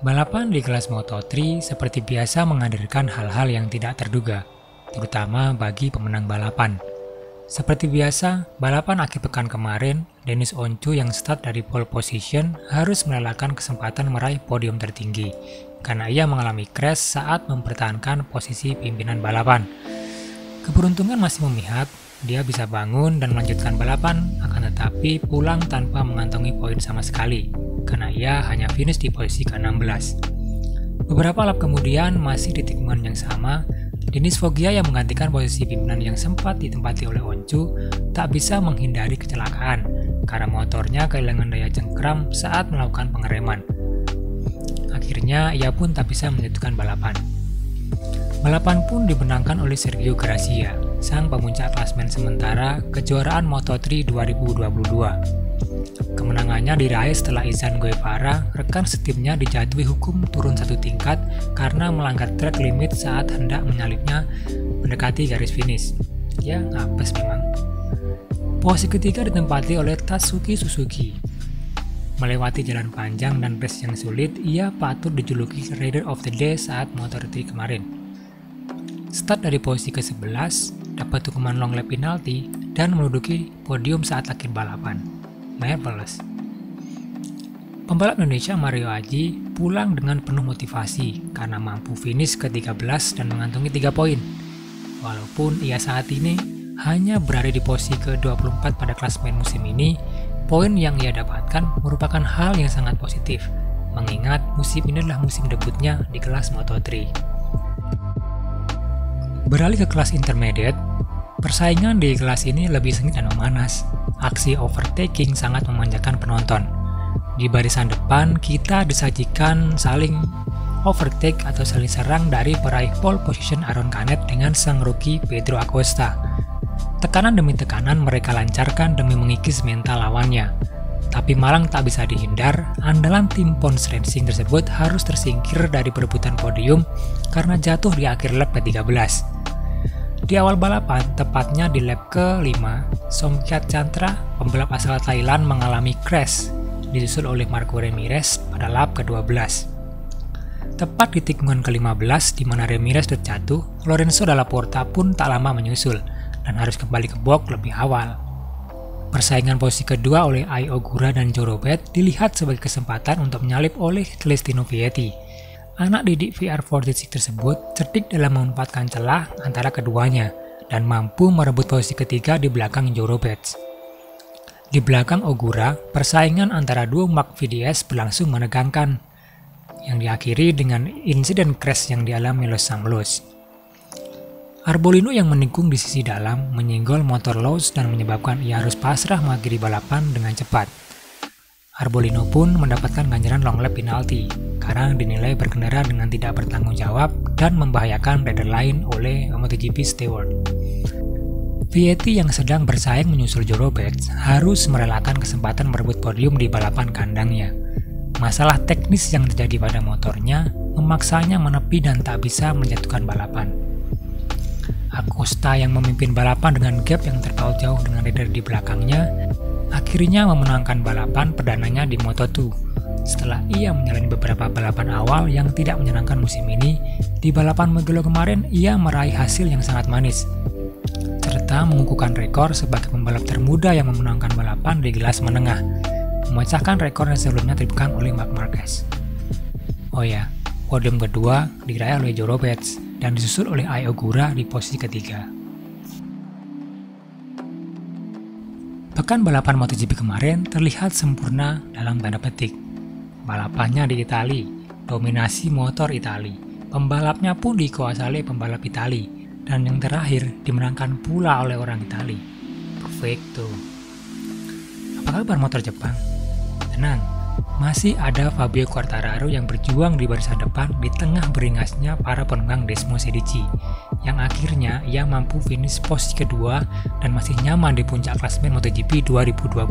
Balapan di kelas Moto3 seperti biasa menghadirkan hal-hal yang tidak terduga, terutama bagi pemenang balapan. Seperti biasa, balapan akhir pekan kemarin, Dennis Oncu yang start dari pole position harus melelahkan kesempatan meraih podium tertinggi, karena ia mengalami crash saat mempertahankan posisi pimpinan balapan. Keberuntungan masih memihak, dia bisa bangun dan melanjutkan balapan, akan tetapi pulang tanpa mengantongi poin sama sekali, karena ia hanya finish di posisi ke-16. Beberapa lap kemudian, masih di tikungan yang sama, Denis Foggia yang menggantikan posisi pimpinan yang sempat ditempati oleh Oncu tak bisa menghindari kecelakaan karena motornya kehilangan daya cengkram saat melakukan pengereman. Akhirnya ia pun tak bisa melanjutkan balapan. Balapan pun dimenangkan oleh Sergio Garcia, sang pemuncak klasmen sementara kejuaraan Moto3 2022. Kemenangannya diraih setelah Izan Guevara, rekan setimnya dijatuhi hukum turun satu tingkat karena melanggar track limit saat hendak menyalipnya mendekati garis finish. Ya, ngapes memang. Posisi ketiga ditempati oleh Tatsuki Suzuki. Melewati jalan panjang dan race yang sulit, ia patut dijuluki Rider of the Day saat Moto3 kemarin. Start dari posisi ke-11, dapat hukuman long lap penalty, dan menduduki podium saat akhir balapan. Marvelous. Pembalap Indonesia Mario Aji pulang dengan penuh motivasi karena mampu finish ke-13 dan mengantongi 3 poin. Walaupun ia saat ini hanya berada di posisi ke-24 pada klasmen musim ini, poin yang ia dapatkan merupakan hal yang sangat positif, mengingat musim ini adalah musim debutnya di kelas Moto3. Beralih ke kelas intermediate, persaingan di kelas ini lebih sengit dan memanas. Aksi overtaking sangat memanjakan penonton. Di barisan depan, kita disajikan saling overtake atau saling serang dari peraih pole position Aaron Canet dengan sang rookie Pedro Acosta. Tekanan demi tekanan mereka lancarkan demi mengikis mental lawannya. Tapi malang tak bisa dihindar, andalan tim Pons Racing tersebut harus tersingkir dari perebutan podium karena jatuh di akhir lap ke-13. Di awal balapan, tepatnya di lap ke-5, Somkiat Chantra, pembalap asal Thailand mengalami crash, disusul oleh Marco Ramirez pada lap ke-12. Tepat di tikungan ke-15 di mana Ramirez terjatuh, Lorenzo Dalla Porta pun tak lama menyusul dan harus kembali ke box lebih awal. Persaingan posisi kedua oleh Ai Ogura dan Joe Roberts dilihat sebagai kesempatan untuk menyalip oleh Celestino Vietti. Anak didik VR46 tersebut cerdik dalam memanfaatkan celah antara keduanya dan mampu merebut posisi ketiga di belakang Joe Roberts. Di belakang Ogura, persaingan antara dua Mark VDS berlangsung menegangkan, yang diakhiri dengan insiden crash yang dialami Los Sanglos. Arbolino yang menikung di sisi dalam menyenggol motor Lowe's dan menyebabkan ia harus pasrah mengakhiri balapan dengan cepat. Arbolino pun mendapatkan ganjaran long lap penalty karena dinilai berkendara dengan tidak bertanggung jawab dan membahayakan rider lain oleh MotoGP steward. Vietti yang sedang bersaing menyusul Joe Roberts harus merelakan kesempatan merebut podium di balapan kandangnya. Masalah teknis yang terjadi pada motornya memaksanya menepi dan tak bisa menjatuhkan balapan. Acosta yang memimpin balapan dengan gap yang terpaut jauh dengan rider di belakangnya akhirnya memenangkan balapan perdananya di Moto2. Setelah ia menjalani beberapa balapan awal yang tidak menyenangkan musim ini, di balapan Mugello kemarin ia meraih hasil yang sangat manis, serta mengukuhkan rekor sebagai pembalap termuda yang memenangkan balapan di kelas menengah, memecahkan rekor yang sebelumnya dipegang oleh Marc Marquez. Oh ya, podium kedua diraih oleh Joe Roberts dan disusul oleh Ai Ogura di posisi ketiga. Pekan balapan MotoGP kemarin terlihat sempurna dalam tanda petik. Balapannya di Italia, dominasi motor Italia. Pembalapnya pun dikuasai oleh pembalap Italia, dan yang terakhir dimenangkan pula oleh orang Italia. Perfecto. Apa kabar motor Jepang? Tenang, masih ada Fabio Quartararo yang berjuang di barisan depan di tengah beringasnya para penunggang Desmo Sedici, yang akhirnya ia mampu finish posisi kedua dan masih nyaman di puncak klasemen MotoGP 2022.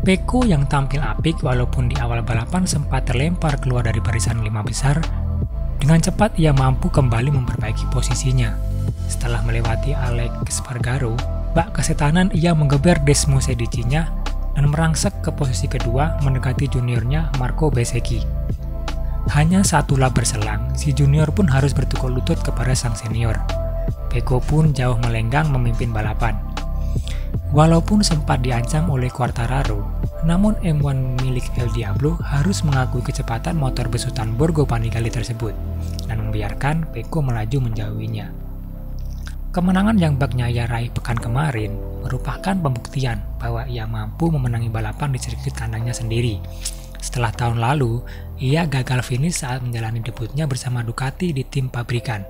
Pecco yang tampil apik walaupun di awal balapan sempat terlempar keluar dari barisan 5 besar, dengan cepat ia mampu kembali memperbaiki posisinya. Setelah melewati Alex Espargaro, bak kesetanan ia menggeber Desmo Sedicinya dan merangsek ke posisi kedua mendekati juniornya Marco Bezzecchi. Hanya satu lap berselang, si junior pun harus bertukuk lutut kepada sang senior. Pecco pun jauh melenggang memimpin balapan. Walaupun sempat diancam oleh Quartararo, namun M1 milik El Diablo harus mengakui kecepatan motor besutan Borgo Panigale tersebut dan membiarkan Pecco melaju menjauhinya. Kemenangan yang Bagnaia raih pekan kemarin merupakan pembuktian bahwa ia mampu memenangi balapan di sirkuit kandangnya sendiri. Setelah tahun lalu, ia gagal finish saat menjalani debutnya bersama Ducati di tim pabrikan.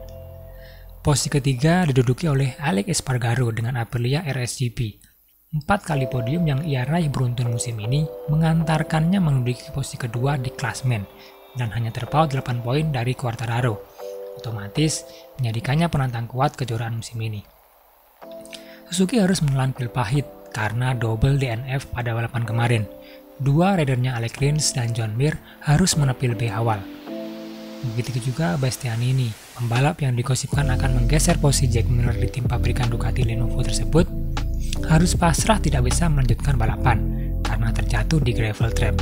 Posisi ketiga diduduki oleh Alex Espargaro dengan Aprilia RSGP. 4 kali podium yang ia raih beruntun musim ini mengantarkannya menduduki posisi kedua di klasmen dan hanya terpaut 8 poin dari Quartararo. Otomatis menjadikannya penantang kuat kejuaraan musim ini. Suzuki harus menelan pil pahit karena double DNF pada balapan kemarin. Dua ridernya Alex Rins dan John Mir harus menepi lebih awal. Begitu juga Bastianini, pembalap yang digosipkan akan menggeser posisi Jack Miller di tim pabrikan Ducati Lenovo tersebut, harus pasrah tidak bisa melanjutkan balapan karena terjatuh di gravel trap.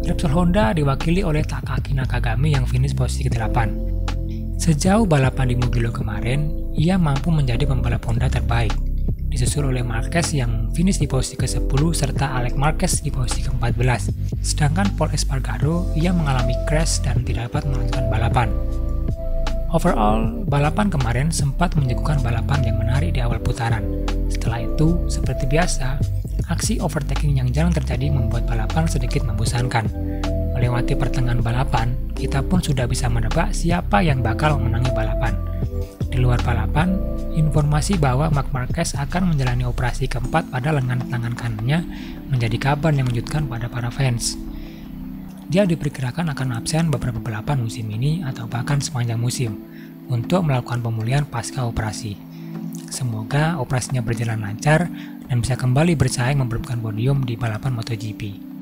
Repsol Honda diwakili oleh Takaki Nakagami yang finish posisi ke-8. Sejauh balapan di Mugello kemarin, ia mampu menjadi pembalap Honda terbaik, disusul oleh Marquez yang finish di posisi ke-10 serta Alex Marquez di posisi ke-14. Sedangkan Pol Espargaro, ia mengalami crash dan tidak dapat melanjutkan balapan. Overall, balapan kemarin sempat menyuguhkan balapan yang menarik di awal putaran. Setelah itu, seperti biasa, aksi overtaking yang jarang terjadi membuat balapan sedikit membosankan. Melewati pertengahan balapan, kita pun sudah bisa menebak siapa yang bakal memenangi balapan. Di luar balapan, informasi bahwa Marc Marquez akan menjalani operasi keempat pada lengan tangan kanannya menjadi kabar yang mengejutkan pada para fans. Dia diperkirakan akan absen beberapa balapan musim ini atau bahkan sepanjang musim untuk melakukan pemulihan pasca operasi. Semoga operasinya berjalan lancar dan bisa kembali bersaing memperebutkan podium di balapan MotoGP.